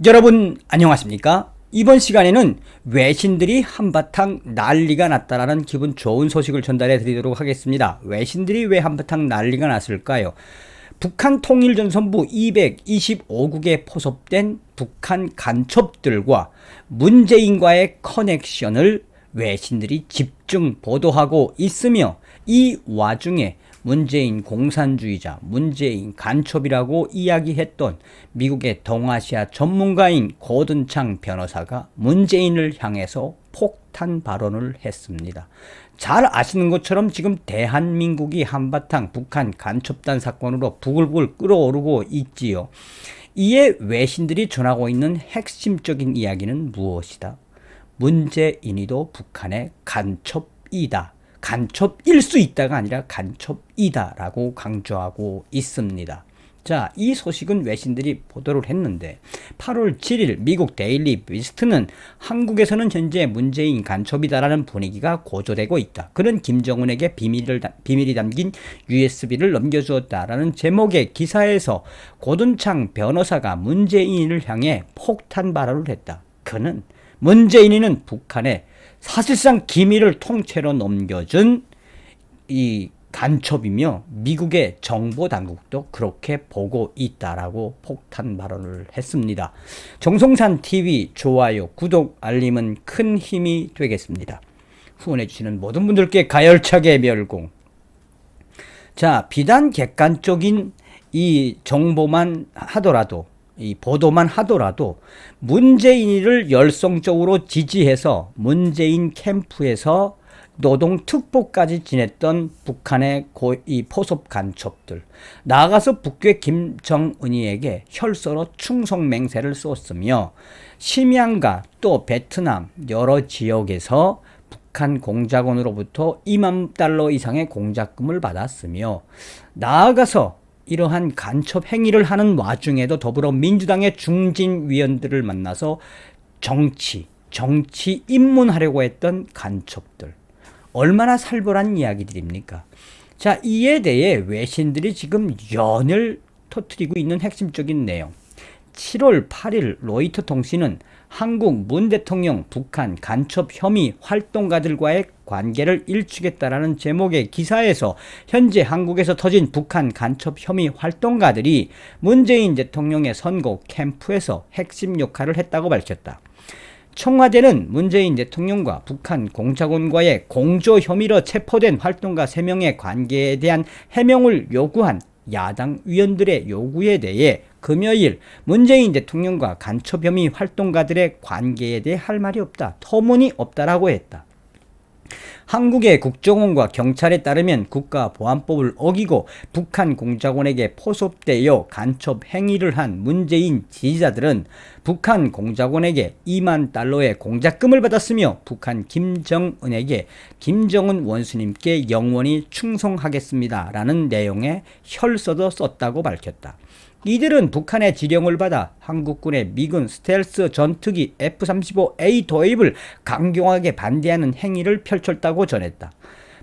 여러분 안녕하십니까? 이번 시간에는 외신들이 한바탕 난리가 났다라는 기분 좋은 소식을 전달해 드리도록 하겠습니다. 외신들이 왜 한바탕 난리가 났을까요? 북한 통일전선부 225국에 포섭된 북한 간첩들과 문재인과의 커넥션을 외신들이 집중 보도하고 있으며, 이 와중에 문재인 공산주의자, 문재인 간첩이라고 이야기했던 미국의 동아시아 전문가인 고든창 변호사가 문재인을 향해서 폭탄 발언을 했습니다. 잘 아시는 것처럼 지금 대한민국이 한바탕 북한 간첩단 사건으로 부글부글 끓어오르고 있지요. 이에 외신들이 전하고 있는 핵심적인 이야기는 무엇이다? 문재인이도 북한의 간첩이다. 간첩일 수 있다가 아니라 간첩이다 라고 강조하고 있습니다. 자, 이 소식은 외신들이 보도를 했는데 8월 7일 미국 데일리 비스트는 한국에서는 현재 문재인 간첩이다라는 분위기가 고조되고 있다. 그는 김정은에게 비밀이 담긴 USB를 넘겨주었다라는 제목의 기사에서 고든창 변호사가 문재인을 향해 폭탄 발언을 했다. 그는 문재인은 북한에 사실상 기밀을 통째로 넘겨준 이 간첩이며 미국의 정보당국도 그렇게 보고 있다라고 폭탄 발언을 했습니다. 정성산TV 좋아요, 구독, 알림은 큰 힘이 되겠습니다. 후원해주시는 모든 분들께 가열차게 멸공. 자, 비단 객관적인 이 정보만 하더라도, 이 보도만 하더라도 문재인을 열성적으로 지지해서 문재인 캠프에서 노동특보까지 지냈던 북한의 이 포섭 간첩들, 나아가서 북괴 김정은이에게 혈서로 충성맹세를 쏘았으며 심양과 또 베트남 여러 지역에서 북한 공작원으로부터 2만 달러 이상의 공작금을 받았으며, 나아가서 이러한 간첩 행위를 하는 와중에도 더불어민주당의 중진위원들을 만나서 정치 입문하려고 했던 간첩들, 얼마나 살벌한 이야기들입니까? 자, 이에 대해 외신들이 지금 연을 터뜨리고 있는 핵심적인 내용. 7월 8일 로이터 통신은 한국 문 대통령 북한 간첩 혐의 활동가들과의 관계를 일축했다라는 제목의 기사에서 현재 한국에서 터진 북한 간첩 혐의 활동가들이 문재인 대통령의 선거 캠프에서 핵심 역할을 했다고 밝혔다. 청와대는 문재인 대통령과 북한 공작원과의 공조 혐의로 체포된 활동가 3명의 관계에 대한 해명을 요구한 야당 위원들의 요구에 대해 금요일 문재인 대통령과 간첩 혐의 활동가들의 관계에 대해 할 말이 없다, 터무니없다라고 했다. 한국의 국정원과 경찰에 따르면 국가보안법을 어기고 북한 공작원에게 포섭되어 간첩 행위를 한 문재인 지지자들은 북한 공작원에게 2만 달러의 공작금을 받았으며 북한 김정은에게 김정은 원수님께 영원히 충성하겠습니다 라는 내용의 혈서도 썼다고 밝혔다. 이들은 북한의 지령을 받아 한국군의 미군 스텔스 전투기 F-35A 도입을 강경하게 반대하는 행위를 펼쳤다고 전했다.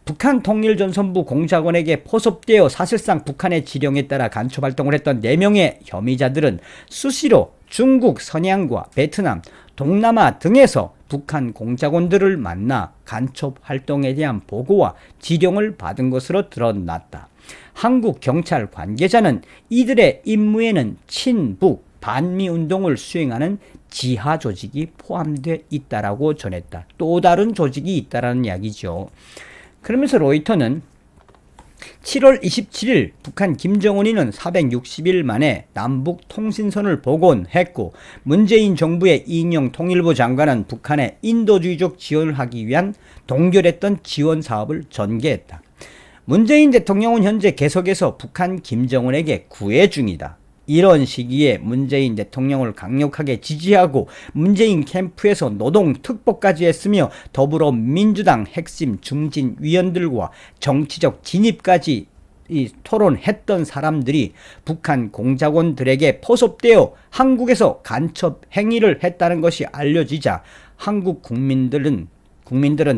북한 통일전선부 공작원에게 포섭되어 사실상 북한의 지령에 따라 간첩활동을 했던 4명의 혐의자들은 수시로 중국 선양과 베트남, 동남아 등에서 북한 공작원들을 만나 간첩활동에 대한 보고와 지령을 받은 것으로 드러났다. 한국 경찰 관계자는 이들의 임무에는 친북 반미 운동을 수행하는 지하 조직이 포함되어 있다라고 전했다. 또 다른 조직이 있다라는 이야기죠. 그러면서 로이터는 7월 27일 북한 김정은이는 460일 만에 남북 통신선을 복원했고, 문재인 정부의 이인영 통일부 장관은 북한에 인도주의적 지원을 하기 위한 동결했던 지원 사업을 전개했다. 문재인 대통령은 현재 계속해서 북한 김정은에게 구애 중이다. 이런 시기에 문재인 대통령을 강력하게 지지하고 문재인 캠프에서 노동특보까지 했으며 더불어민주당 핵심 중진 위원들과 정치적 진입까지 토론했던 사람들이 북한 공작원들에게 포섭되어 한국에서 간첩 행위를 했다는 것이 알려지자 한국 국민들은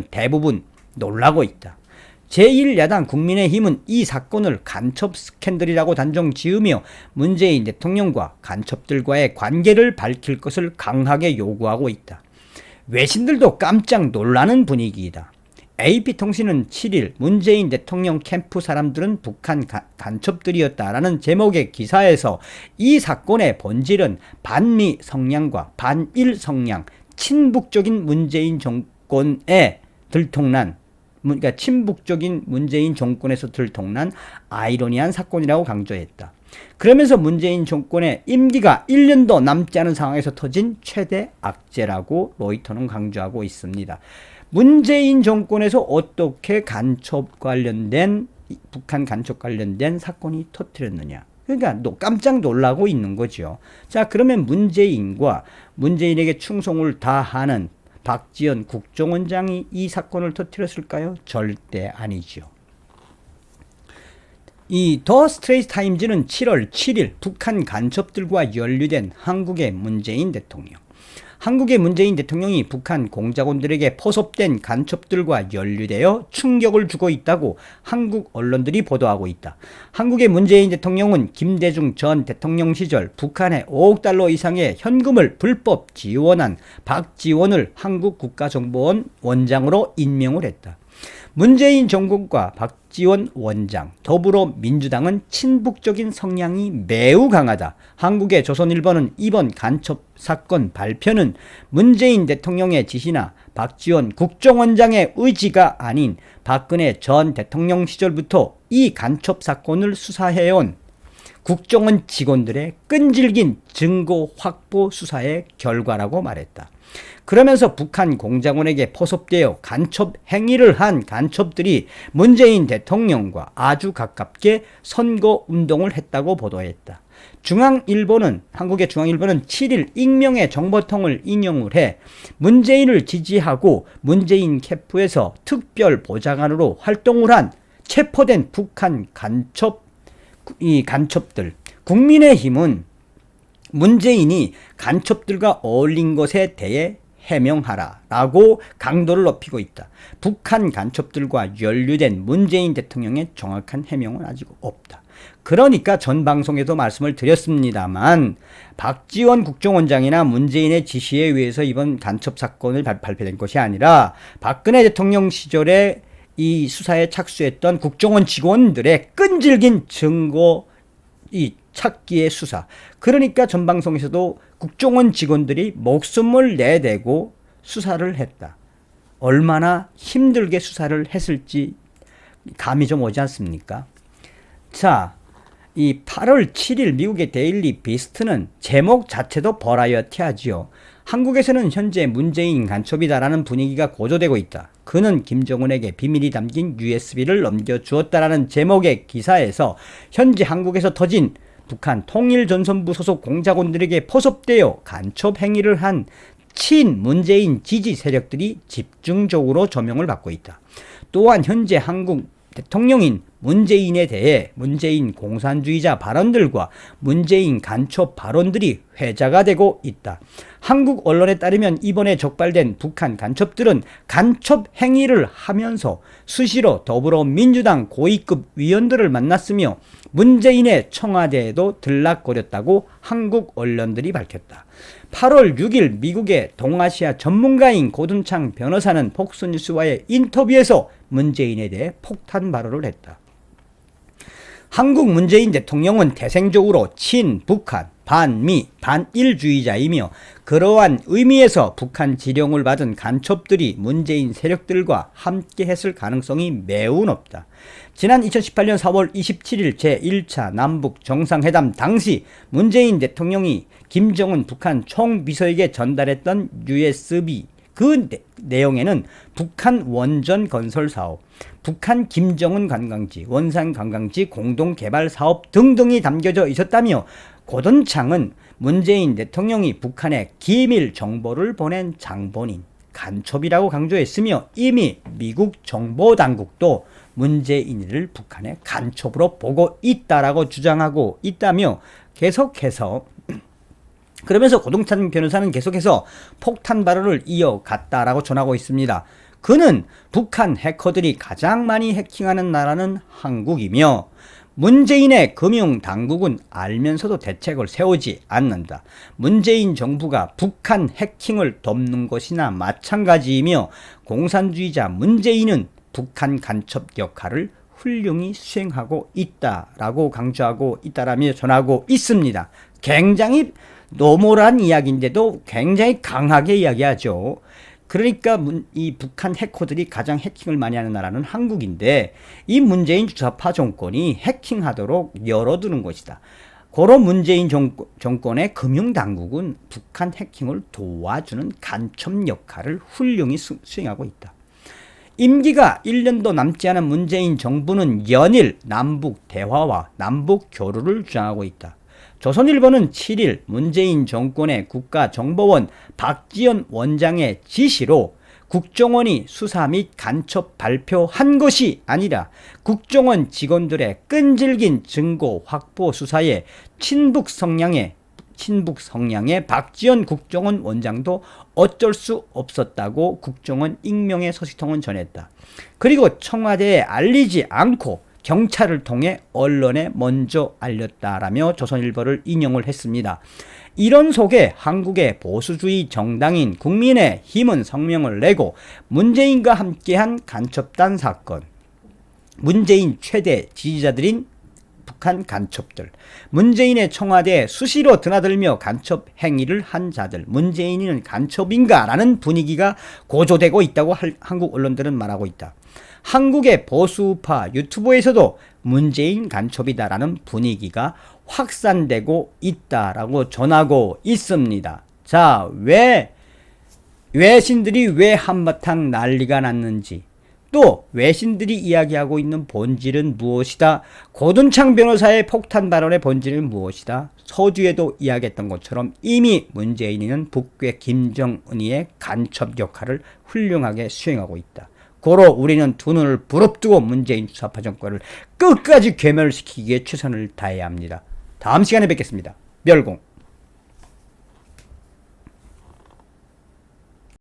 대부분 놀라고 있다. 제1야당 국민의힘은 이 사건을 간첩 스캔들이라고 단정 지으며 문재인 대통령과 간첩들과의 관계를 밝힐 것을 강하게 요구하고 있다. 외신들도 깜짝 놀라는 분위기이다. AP통신은 7일 문재인 대통령 캠프 사람들은 북한 간첩들이었다라는 제목의 기사에서 이 사건의 본질은 반미 성향과 반일 성향, 친북적인 문재인 정권에 들통난, 그러니까 친북적인 문재인 정권에서 들통난 아이러니한 사건이라고 강조했다. 그러면서 문재인 정권의 임기가 1년도 남지 않은 상황에서 터진 최대 악재라고 로이터는 강조하고 있습니다. 문재인 정권에서 어떻게 북한 간첩 관련된 사건이 터뜨렸느냐. 그러니까 깜짝 놀라고 있는 거죠. 자, 그러면 문재인에게 충성을 다하는 박지원 국정원장이 이 사건을 터뜨렸을까요? 절대 아니죠. 이 더 스트레이트 타임즈는 7월 7일 북한 간첩들과 연루된 한국의 문재인 대통령이 북한 공작원들에게 포섭된 간첩들과 연루되어 충격을 주고 있다고 한국 언론들이 보도하고 있다. 한국의 문재인 대통령은 김대중 전 대통령 시절 북한에 5억 달러 이상의 현금을 불법 지원한 박지원을 한국 국가정보원 원장으로 임명을 했다. 문재인 정권과 박지원 원장, 더불어민주당은 친북적인 성향이 매우 강하다. 한국의 조선일보는 이번 간첩 사건 발표는 문재인 대통령의 지시나 박지원 국정원장의 의지가 아닌 박근혜 전 대통령 시절부터 이 간첩 사건을 수사해온 국정원 직원들의 끈질긴 증거 확보 수사의 결과라고 말했다. 그러면서 북한 공작원에게 포섭되어 간첩 행위를 한 간첩들이 문재인 대통령과 아주 가깝게 선거 운동을 했다고 보도했다. 한국의 중앙일보는 7일 익명의 정보통을 인용을 해 문재인을 지지하고 문재인 캠프에서 특별 보좌관으로 활동을 한 체포된 북한 간첩들, 국민의힘은 문재인이 간첩들과 어울린 것에 대해 해명하라라고 강도를 높이고 있다. 북한 간첩들과 연루된 문재인 대통령의 정확한 해명은 아직 없다. 그러니까 전 방송에도 말씀을 드렸습니다만 박지원 국정원장이나 문재인의 지시에 의해서 이번 간첩 사건을 발표된 것이 아니라 박근혜 대통령 시절에 이 수사에 착수했던 국정원 직원들의 끈질긴 증거 찾기의 수사. 그러니까 전 방송에서도 국정원 직원들이 목숨을 내대고 수사를 했다. 얼마나 힘들게 수사를 했을지 감이 좀 오지 않습니까? 자, 이 8월 7일 미국의 데일리 비스트는 제목 자체도 버라이어티하지요. 한국에서는 현재 문재인 간첩이다라는 분위기가 고조되고 있다. 그는 김정은에게 비밀이 담긴 USB를 넘겨주었다라는 제목의 기사에서 현재 한국에서 터진 북한 통일전선부 소속 공작원들에게 포섭되어 간첩 행위를 한 친문재인 지지 세력들이 집중적으로 조명을 받고 있다. 또한 현재 한국 대통령인 문재인에 대해 문재인 공산주의자 발언들과 문재인 간첩 발언들이 회자가 되고 있다. 한국 언론에 따르면 이번에 적발된 북한 간첩들은 간첩 행위를 하면서 수시로 더불어민주당 고위급 위원들을 만났으며 문재인의 청와대에도 들락거렸다고 한국 언론들이 밝혔다. 8월 6일 미국의 동아시아 전문가인 고든창 변호사는 폭스뉴스와의 인터뷰에서 문재인에 대해 폭탄 발언을 했다. 한국 문재인 대통령은 태생적으로 친북한, 반미, 반일주의자이며 그러한 의미에서 북한 지령을 받은 간첩들이 문재인 세력들과 함께 했을 가능성이 매우 높다. 지난 2018년 4월 27일 제1차 남북 정상회담 당시 문재인 대통령이 김정은 북한 총비서에게 전달했던 USB 그 내용에는 북한 원전 건설 사업, 북한 김정은 관광지, 원산 관광지 공동 개발 사업 등등이 담겨져 있었다며 고든창은 문재인 대통령이 북한에 기밀 정보를 보낸 장본인, 간첩이라고 강조했으며 이미 미국 정보당국도 문재인을 북한의 간첩으로 보고 있다라고 주장하고 있다며 계속해서 그러면서 고동찬 변호사는 계속해서 폭탄 발언을 이어갔다라고 전하고 있습니다. 그는 북한 해커들이 가장 많이 해킹하는 나라는 한국이며 문재인의 금융당국은 알면서도 대책을 세우지 않는다. 문재인 정부가 북한 해킹을 덮는 것이나 마찬가지이며 공산주의자 문재인은 북한 간첩 역할을 훌륭히 수행하고 있다라고 강조하고 있다라며 전하고 있습니다. 굉장히 노멀한 이야기인데도 굉장히 강하게 이야기하죠. 그러니까 이 북한 해커들이 가장 해킹을 많이 하는 나라는 한국인데 이 문재인 주사파 정권이 해킹하도록 열어두는 것이다. 고로 문재인 정권의 금융당국은 북한 해킹을 도와주는 간첩 역할을 훌륭히 수행하고 있다. 임기가 1년도 남지 않은 문재인 정부는 연일 남북 대화와 남북 교류를 주장하고 있다. 조선일보는 7일 문재인 정권의 국가정보원 박지원 원장의 지시로 국정원이 수사 및 간첩 발표한 것이 아니라 국정원 직원들의 끈질긴 증거 확보 수사에 친북 성향의 박지원 국정원 원장도 어쩔 수 없었다고 국정원 익명의 서식통은 전했다. 그리고 청와대에 알리지 않고 경찰을 통해 언론에 먼저 알렸다라며 조선일보를 인용을 했습니다. 이런 속에 한국의 보수주의 정당인 국민의힘은 성명을 내고 문재인과 함께한 간첩단 사건, 문재인 최대 지지자들인 북한 간첩들, 문재인의 청와대에 수시로 드나들며 간첩 행위를 한 자들, 문재인은 간첩인가? 라는 분위기가 고조되고 있다고 한국 언론들은 말하고 있다. 한국의 보수파 유튜브에서도 문재인 간첩이다라는 분위기가 확산되고 있다라고 전하고 있습니다. 자, 외신들이 왜 한바탕 난리가 났는지, 또 외신들이 이야기하고 있는 본질은 무엇이다? 고든창 변호사의 폭탄 발언의 본질은 무엇이다? 서두에도 이야기했던 것처럼 이미 문재인은 북괴 김정은이의 간첩 역할을 훌륭하게 수행하고 있다. 고로 우리는 두 눈을 부릅뜨고 문재인 주사파 정권을 끝까지 괴멸시키기에 최선을 다해야 합니다. 다음 시간에 뵙겠습니다. 멸공.